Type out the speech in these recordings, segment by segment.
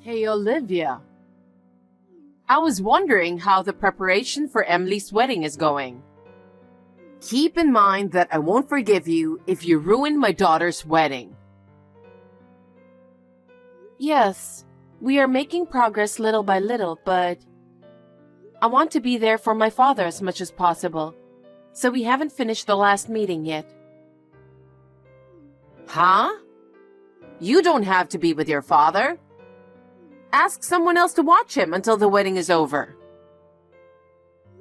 Hey, Olivia. I was wondering how the preparation for Emily's wedding is going. Keep in mind that I won't forgive you if you ruin my daughter's wedding. Yes, we are making progress little by little, but I want to be there for my father as much as possible, so we haven't finished the last meeting yet. Huh? You don't have to be with your father. Ask someone else to watch him until the wedding is over.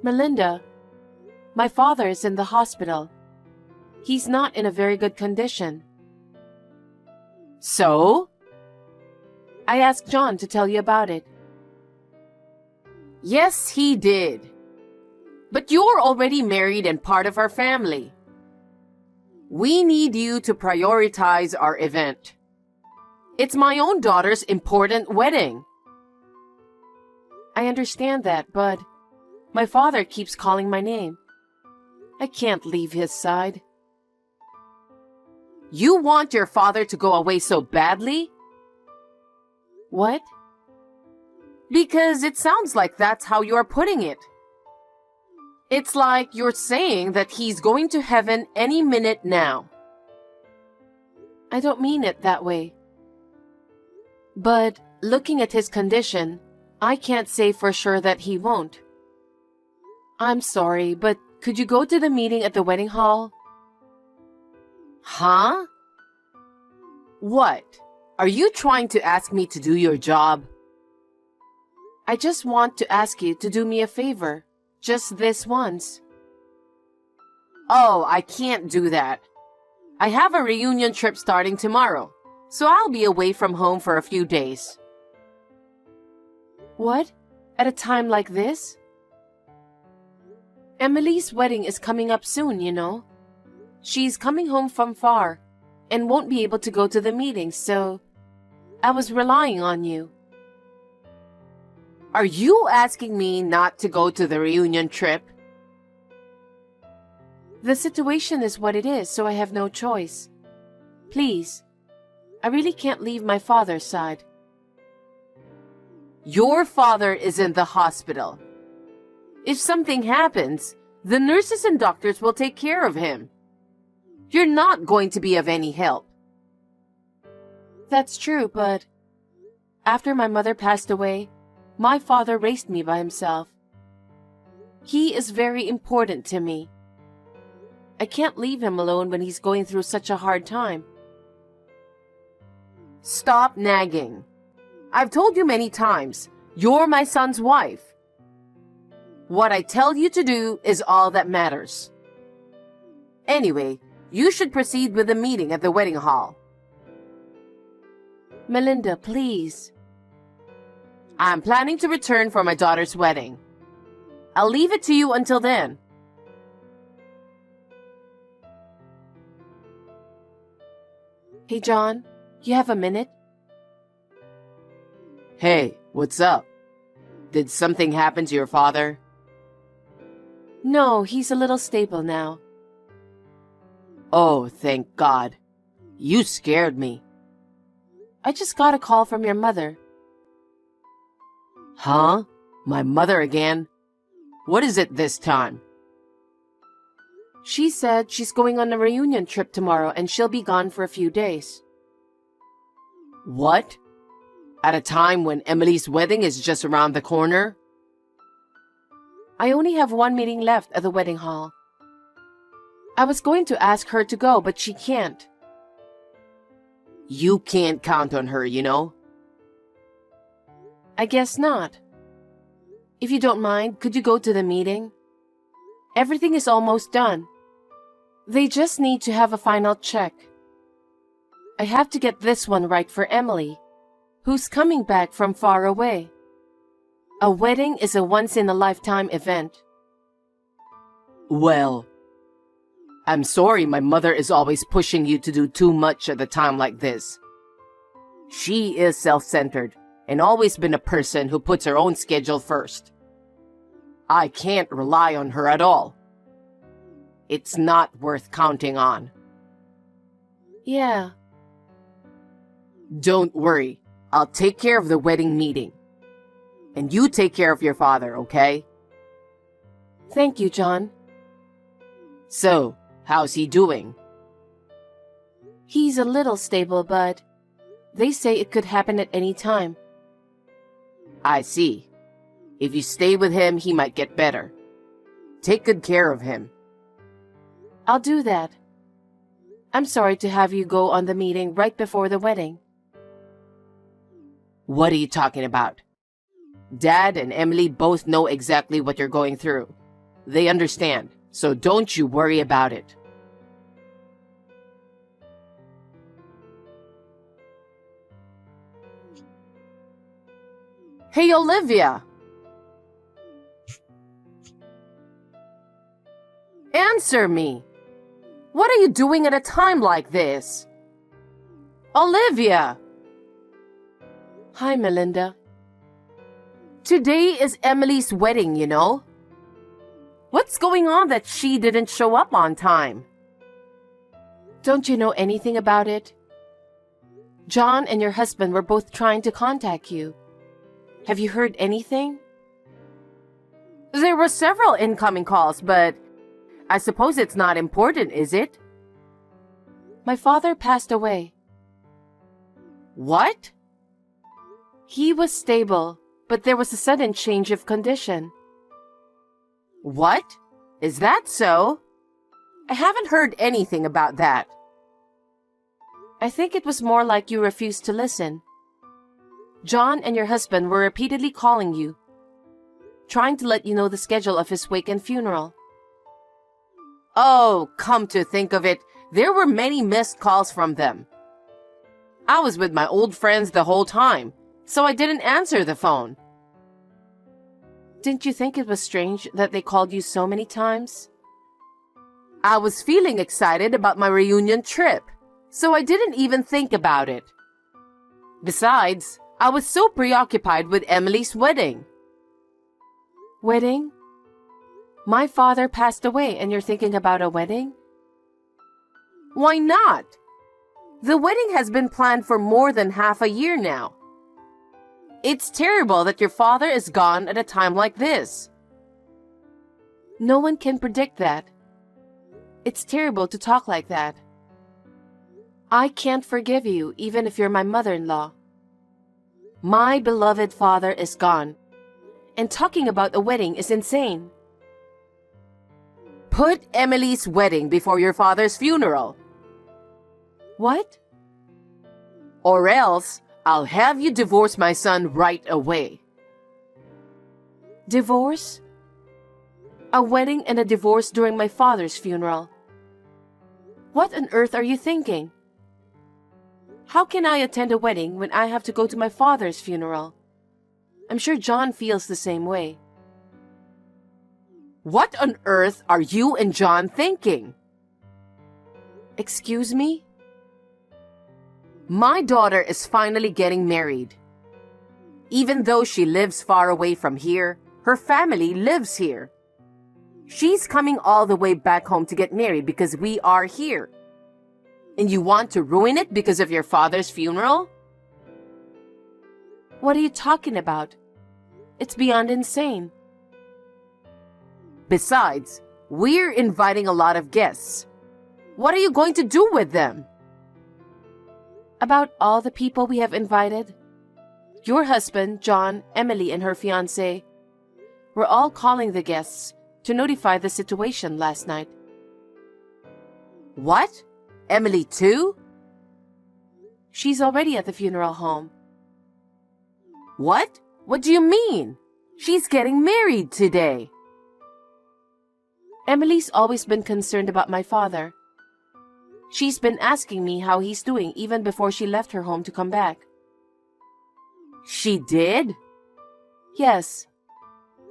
Melinda, my father is in the hospital. He's not in a very good condition. So? I asked John to tell you about it. Yes, he did. But you're already married and part of our family. We need you to prioritize our event. It's my own daughter's important wedding. I understand that, but my father keeps calling my name. I can't leave his side. You want your father to go away so badly? What? Because it sounds like that's how you're putting it. It's like you're saying that he's going to heaven any minute now. I don't mean it that way. But looking at his condition, I can't say for sure that he won't. I'm sorry, but could you go to the meeting at the wedding hall? Huh? What? Are you trying to ask me to do your job? I just want to ask you to do me a favor, just this once. Oh, I can't do that. I have a reunion trip starting tomorrow, so I'll be away from home for a few days. What? At a time like this? Emily's wedding is coming up soon, you know. She's coming home from far and won't be able to go to the meeting, so I was relying on you. Are you asking me not to go to the reunion trip? The situation is what it is, so I have no choice. Please, I really can't leave my father's side. Your father is in the hospital. If something happens, the nurses and doctors will take care of him. You're not going to be of any help. That's true, but after my mother passed away, my father raised me by himself. He is very important to me. I can't leave him alone when he's going through such a hard time. Stop nagging. I've told you many times, you're my son's wife. What I tell you to do is all that matters. Anyway, you should proceed with the meeting at the wedding hall. Melinda, please. I'm planning to return for my daughter's wedding. I'll leave it to you until then. Hey, John, you have a minute? Hey, what's up? Did something happen to your father? No, he's a little stable now. Oh, thank God. You scared me. I just got a call from your mother. Huh? My mother again? What is it this time? She said she's going on a reunion trip tomorrow and she'll be gone for a few days. What? At a time when Emily's wedding is just around the corner? I only have one meeting left at the wedding hall. I was going to ask her to go, but she can't. You can't count on her, you know? I guess not. If you don't mind, could you go to the meeting? Everything is almost done. They just need to have a final check. I have to get this one right for Emily, who's coming back from far away. A wedding is a once-in-a-lifetime event. Well, I'm sorry my mother is always pushing you to do too much at a time like this. She is self-centered and always been a person who puts her own schedule first. I can't rely on her at all. It's not worth counting on. Yeah. Don't worry. I'll take care of the wedding meeting. And you take care of your father, okay? Thank you, John. So, how's he doing? He's a little stable, but they say it could happen at any time. I see. If you stay with him, he might get better. Take good care of him. I'll do that. I'm sorry to have you go on the meeting right before the wedding. What are you talking about? Dad and Emily both know exactly what you're going through. They understand, so don't you worry about it. Hey, Olivia! Answer me! What are you doing at a time like this? Olivia! Hi, Melinda. Today is Emily's wedding, you know? What's going on that she didn't show up on time? Don't you know anything about it? John and your husband were both trying to contact you. Have you heard anything? There were several incoming calls, but I suppose it's not important, is it? My father passed away. What? He was stable, but there was a sudden change of condition. What? Is that so? I haven't heard anything about that. I think it was more like you refused to listen. John and your husband were repeatedly calling you, trying to let you know the schedule of his wake and funeral. Oh, come to think of it, there were many missed calls from them. I was with my old friends the whole time, so I didn't answer the phone. Didn't you think it was strange that they called you so many times? I was feeling excited about my reunion trip, so I didn't even think about it. Besides, I was so preoccupied with Emily's wedding. Wedding? My father passed away and you're thinking about a wedding? Why not? The wedding has been planned for more than half a year now. It's terrible that your father is gone at a time like this. No one can predict that. It's terrible to talk like that. I can't forgive you even if you're my mother-in-law. My beloved father is gone, and talking about a wedding is insane. Put Emily's wedding before your father's funeral. What? Or else, I'll have you divorce my son right away. Divorce? A wedding and a divorce during my father's funeral. What on earth are you thinking? How can I attend a wedding when I have to go to my father's funeral? I'm sure John feels the same way. What on earth are you and John thinking? Excuse me? My daughter is finally getting married. Even though she lives far away from here, her family lives here. She's coming all the way back home to get married because we are here. And you want to ruin it because of your father's funeral? What are you talking about? It's beyond insane. Besides, we're inviting a lot of guests. What are you going to do with them? About all the people we have invited? Your husband, John, Emily, and her fiancé were all calling the guests to notify the situation last night. What? Emily too? She's already at the funeral home. What? What do you mean? She's getting married today. Emily's always been concerned about my father. She's been asking me how he's doing even before she left her home to come back. She did? Yes.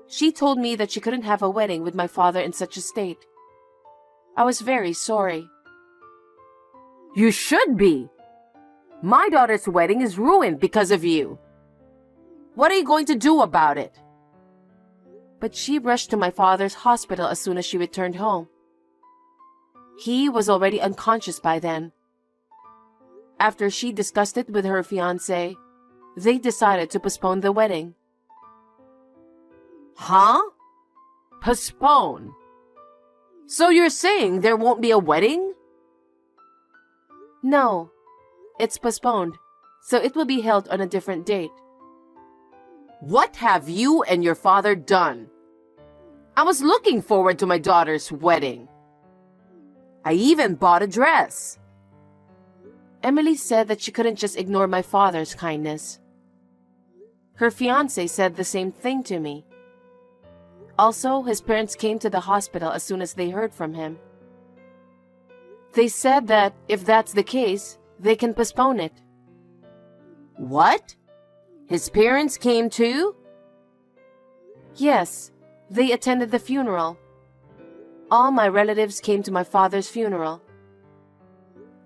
She told me that she couldn't have a wedding with my father in such a state. I was very sorry. You should be. My daughter's wedding is ruined because of you. What are you going to do about it? But she rushed to my father's hospital as soon as she returned home. He was already unconscious by then. After she discussed it with her fiancé, they decided to postpone the wedding. Huh? Postpone? So you're saying there won't be a wedding? No, it's postponed, so it will be held on a different date. What have you and your father done? I was looking forward to my daughter's wedding. I even bought a dress. Emily said that she couldn't just ignore my father's kindness. Her fiancé said the same thing to me. Also, his parents came to the hospital as soon as they heard from him. They said that if that's the case, they can postpone it. What? His parents came too? Yes, they attended the funeral. All my relatives came to my father's funeral.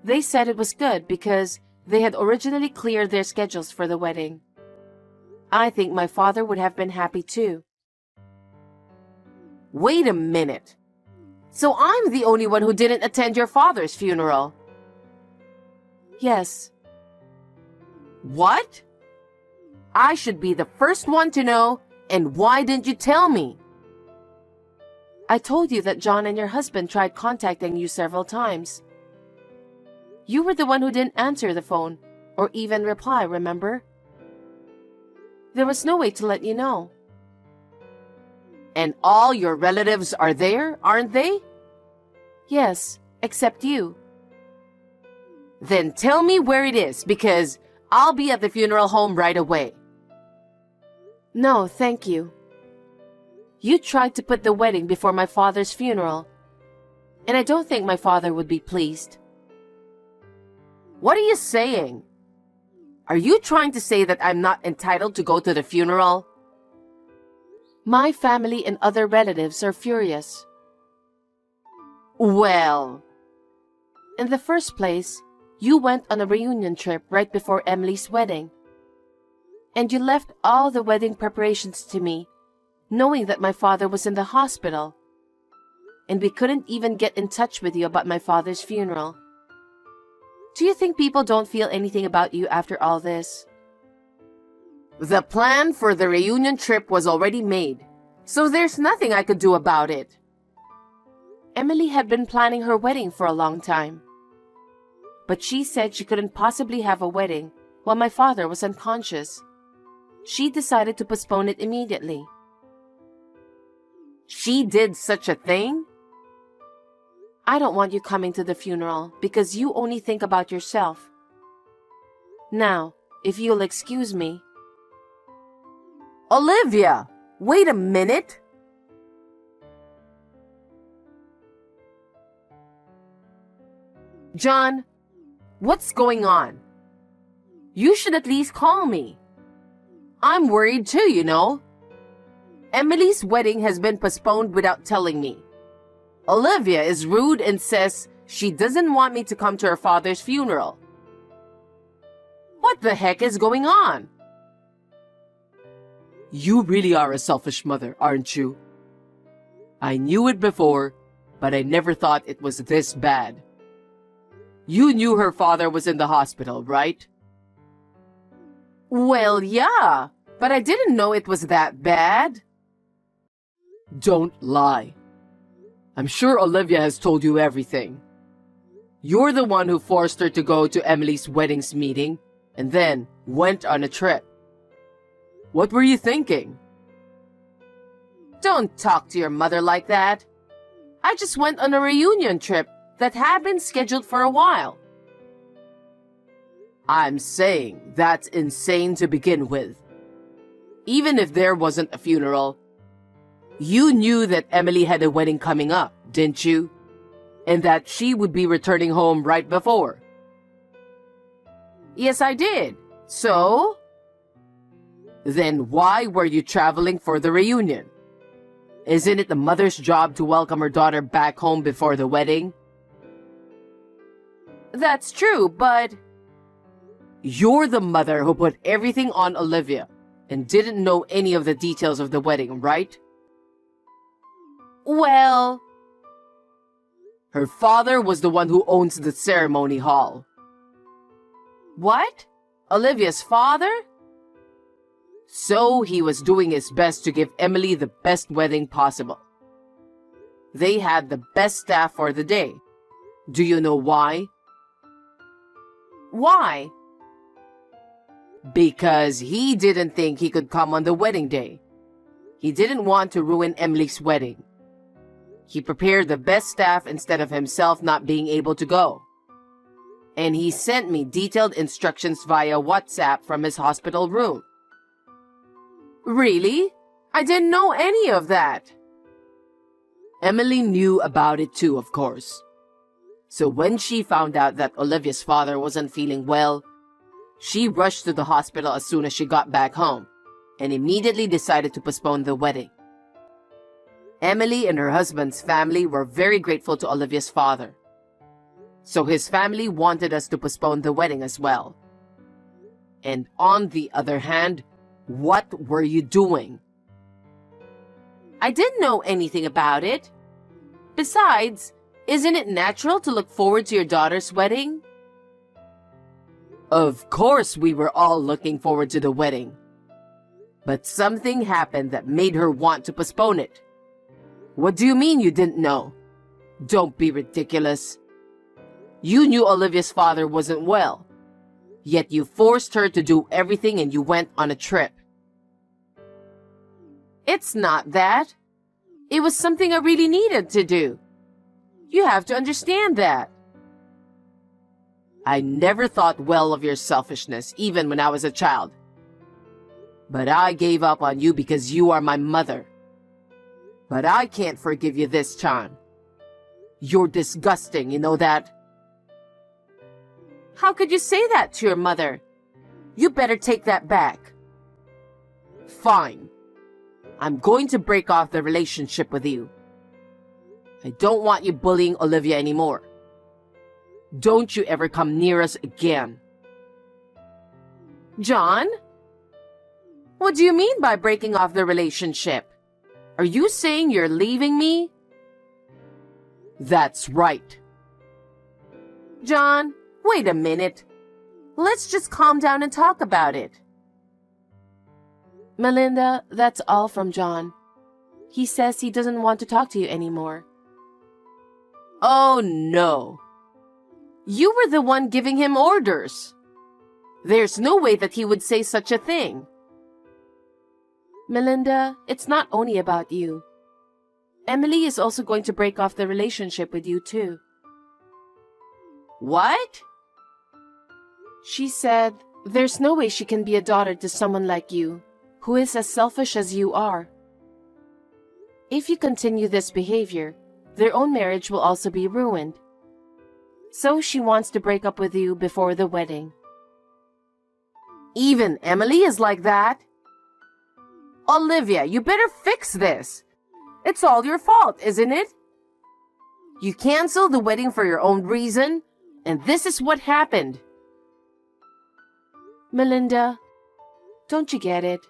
They said it was good because they had originally cleared their schedules for the wedding. I think my father would have been happy too. Wait a minute. So I'm the only one who didn't attend your father's funeral? Yes. What? I should be the first one to know, and why didn't you tell me? I told you that John and your husband tried contacting you several times. You were the one who didn't answer the phone, or even reply, remember? There was no way to let you know. And all your relatives are there, aren't they? Yes, except you. Then tell me where it is, because I'll be at the funeral home right away. No, thank you. You tried to put the wedding before my father's funeral, and I don't think my father would be pleased. What are you saying? Are you trying to say that I'm not entitled to go to the funeral? My family and other relatives are furious. Well, in the first place, you went on a reunion trip right before Emily's wedding. And you left all the wedding preparations to me, knowing that my father was in the hospital. And we couldn't even get in touch with you about my father's funeral. Do you think people don't feel anything about you after all this? The plan for the reunion trip was already made, so there's nothing I could do about it. Emily had been planning her wedding for a long time. But she said she couldn't possibly have a wedding while my father was unconscious. She decided to postpone it immediately. She did such a thing? I don't want you coming to the funeral because you only think about yourself. Now, if you'll excuse me. Olivia, wait a minute. John, what's going on? You should at least call me. I'm worried too, you know. Emily's wedding has been postponed without telling me. Olivia is rude and says she doesn't want me to come to her father's funeral. What the heck is going on? You really are a selfish mother, aren't you? I knew it before, but I never thought it was this bad. You knew her father was in the hospital, right? Well, yeah, but I didn't know it was that bad. Don't lie. I'm sure Olivia has told you everything. You're the one who forced her to go to Emily's wedding's meeting and then went on a trip. What were you thinking? Don't talk to your mother like that. I just went on a reunion trip that had been scheduled for a while. I'm saying that's insane to begin with. Even if there wasn't a funeral, you knew that Emily had a wedding coming up, didn't you? And that she would be returning home right before. Yes, I did. So? Then why were you traveling for the reunion? Isn't it the mother's job to welcome her daughter back home before the wedding? That's true, but... You're the mother who put everything on Olivia and didn't know any of the details of the wedding, right? Well... Her father was the one who owns the ceremony hall. What? Olivia's father? So he was doing his best to give Emily the best wedding possible. They had the best staff for the day. Do you know why? Why? Because he didn't think he could come on the wedding day. He didn't want to ruin Emily's wedding. He prepared the best staff instead of himself not being able to go. And he sent me detailed instructions via WhatsApp from his hospital room. Really? I didn't know any of that. Emily knew about it too, of course. So when she found out that Olivia's father wasn't feeling well, she rushed to the hospital as soon as she got back home and immediately decided to postpone the wedding. Emily and her husband's family were very grateful to Olivia's father. So his family wanted us to postpone the wedding as well. And on the other hand, what were you doing? I didn't know anything about it. Besides, isn't it natural to look forward to your daughter's wedding? Of course we were all looking forward to the wedding. But something happened that made her want to postpone it. What do you mean you didn't know? Don't be ridiculous. You knew Olivia's father wasn't well, yet you forced her to do everything and you went on a trip. It's not that. It was something I really needed to do. You have to understand that. I never thought well of your selfishness, even when I was a child. But I gave up on you because you are my mother. But I can't forgive you this time. You're disgusting, you know that? How could you say that to your mother? You better take that back. Fine. I'm going to break off the relationship with you. I don't want you bullying Olivia anymore. Don't you ever come near us again. John? What do you mean by breaking off the relationship? Are you saying you're leaving me? That's right. John, wait a minute. Let's just calm down and talk about it. Melinda, that's all from John. He says he doesn't want to talk to you anymore. Oh no. You were the one giving him orders. There's no way that he would say such a thing. Melinda, it's not only about you. Emily is also going to break off the relationship with you too. What? She said there's no way she can be a daughter to someone like you, who is as selfish as you are. If you continue this behavior, their own marriage will also be ruined. So she wants to break up with you before the wedding. Even Emily is like that? Olivia, you better fix this. It's all your fault, isn't it? You canceled the wedding for your own reason, and this is what happened. Melinda, don't you get it?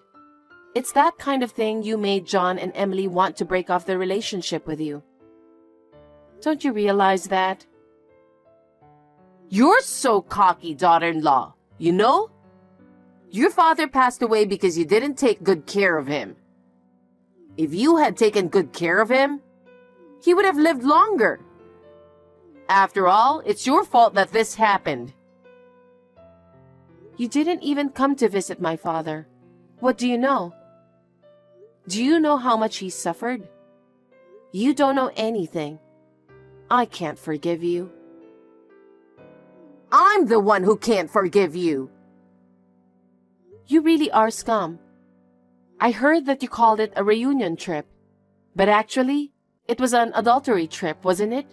It's that kind of thing you made John and Emily want to break off their relationship with you. Don't you realize that? You're so cocky, daughter-in-law. You know? Your father passed away because you didn't take good care of him. If you had taken good care of him, he would have lived longer. After all, it's your fault that this happened. You didn't even come to visit my father. What do you know? Do you know how much he suffered? You don't know anything. I can't forgive you. I'm the one who can't forgive you. You really are scum. I heard that you called it a reunion trip, but actually, it was an adultery trip, wasn't it?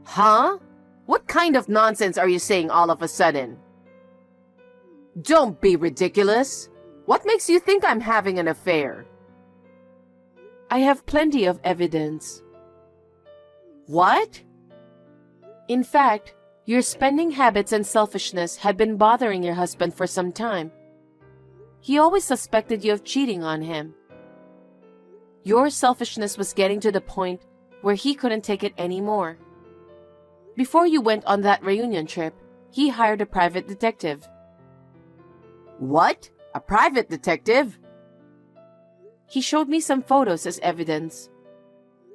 Huh? What kind of nonsense are you saying all of a sudden? Don't be ridiculous. What makes you think I'm having an affair? I have plenty of evidence. What? In fact, your spending habits and selfishness had been bothering your husband for some time. He always suspected you of cheating on him. Your selfishness was getting to the point where he couldn't take it anymore. Before you went on that reunion trip, he hired a private detective. What? A private detective? He showed me some photos as evidence.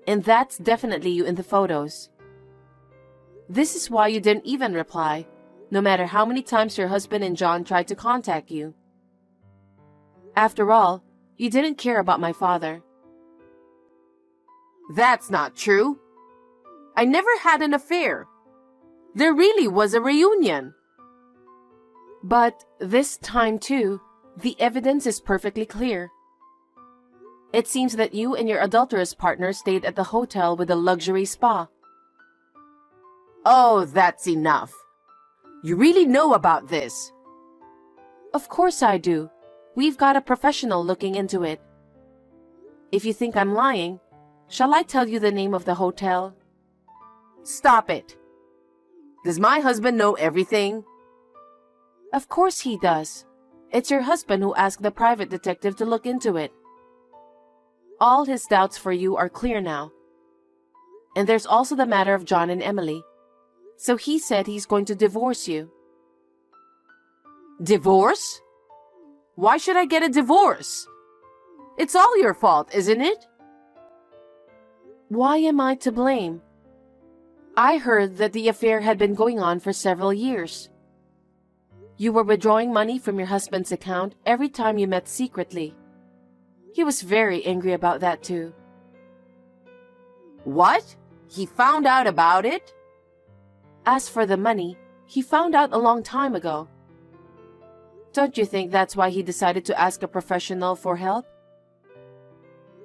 And that's definitely you in the photos. This is why you didn't even reply, no matter how many times your husband and John tried to contact you. After all, you didn't care about my father. That's not true. I never had an affair. There really was a reunion. But this time too, the evidence is perfectly clear. It seems that you and your adulterous partner stayed at the hotel with a luxury spa. Oh, that's enough. You really know about this. Of course I do. We've got a professional looking into it. If you think I'm lying, shall I tell you the name of the hotel? Stop it. Does my husband know everything? Of course he does. It's your husband who asked the private detective to look into it. All his doubts for you are clear now. And there's also the matter of John and Emily. So he said he's going to divorce you. Divorce? Why should I get a divorce? It's all your fault, isn't it? Why am I to blame? I heard that the affair had been going on for several years. You were withdrawing money from your husband's account every time you met secretly. He was very angry about that too. What? He found out about it? As for the money, he found out a long time ago. Don't you think that's why he decided to ask a professional for help?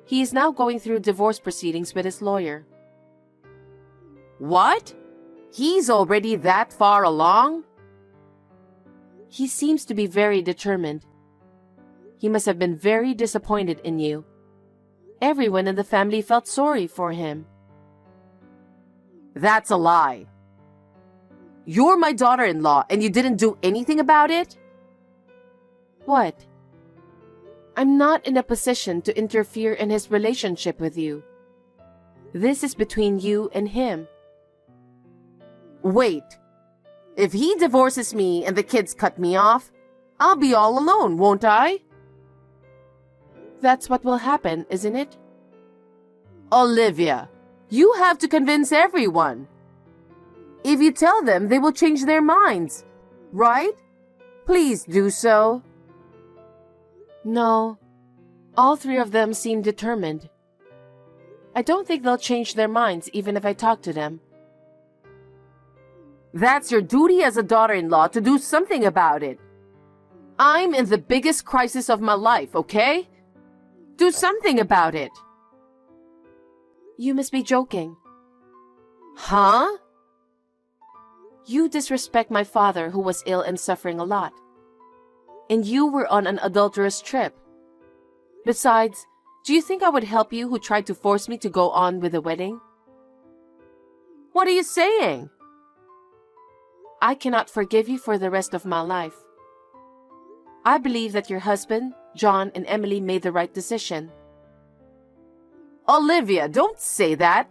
He is now going through divorce proceedings with his lawyer. What? He's already that far along? He seems to be very determined. He must have been very disappointed in you. Everyone in the family felt sorry for him. That's a lie. You're my daughter-in-law and you didn't do anything about it? What? I'm not in a position to interfere in his relationship with you. This is between you and him. Wait. If he divorces me and the kids cut me off, I'll be all alone, won't I? That's what will happen, isn't it? Olivia, you have to convince everyone. If you tell them, they will change their minds, right? Please do so. No. All three of them seem determined. I don't think they'll change their minds even if I talk to them. That's your duty as a daughter-in-law to do something about it. I'm in the biggest crisis of my life, okay? Do something about it. You must be joking. Huh? You disrespect my father who was ill and suffering a lot. And you were on an adulterous trip. Besides, do you think I would help you who tried to force me to go on with the wedding? What are you saying? I cannot forgive you for the rest of my life. I believe that your husband, John, and Emily made the right decision. Olivia, don't say that.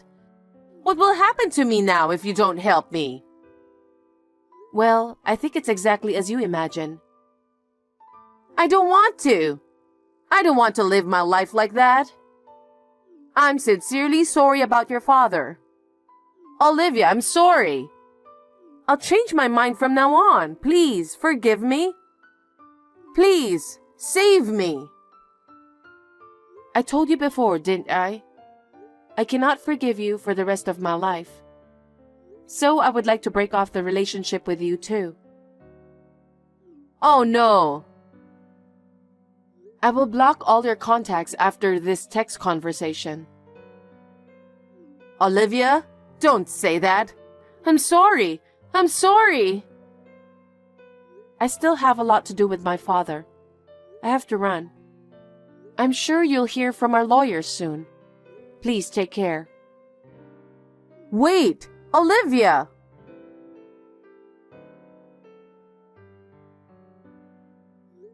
What will happen to me now if you don't help me? Well, I think it's exactly as you imagine. I don't want to. I don't want to live my life like that. I'm sincerely sorry about your father. Olivia, I'm sorry. I'll change my mind from now on. Please, forgive me. Please, save me. I told you before, didn't I? I cannot forgive you for the rest of my life. So I would like to break off the relationship with you too. Oh no. I will block all your contacts after this text conversation. Olivia, don't say that. I'm sorry. I'm sorry. I still have a lot to do with my father. I have to run. I'm sure you'll hear from our lawyers soon. Please take care. Wait, Olivia!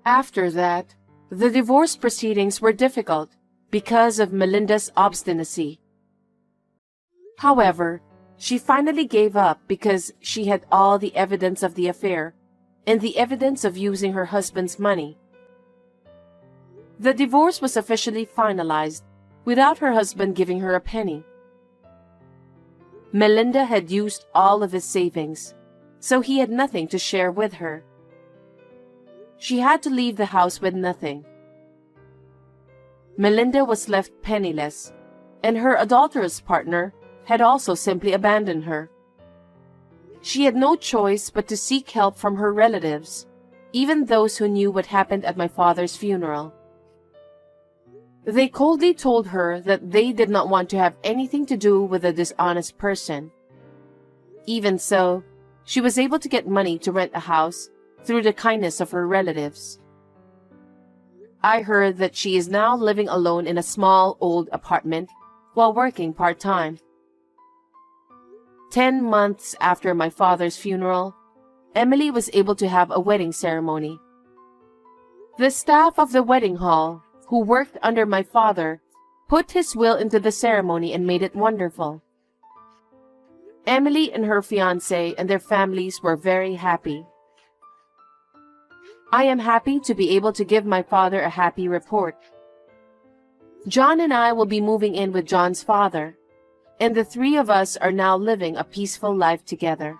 After that, the divorce proceedings were difficult because of Melinda's obstinacy. However, she finally gave up because she had all the evidence of the affair and the evidence of using her husband's money. The divorce was officially finalized without her husband giving her a penny. Melinda had used all of his savings, so he had nothing to share with her. She had to leave the house with nothing. Melinda was left penniless, and her adulterous partner had also simply abandoned her. She had no choice but to seek help from her relatives, even those who knew what happened at my father's funeral. They coldly told her that they did not want to have anything to do with a dishonest person. Even so, she was able to get money to rent a house through the kindness of her relatives. I heard that she is now living alone in a small old apartment while working part-time. 10 months after my father's funeral, Emily was able to have a wedding ceremony. The staff of the wedding hall, who worked under my father, put his will into the ceremony and made it wonderful. Emily and her fiancé and their families were very happy. I am happy to be able to give my father a happy report. John and I will be moving in with John's father, and the three of us are now living a peaceful life together.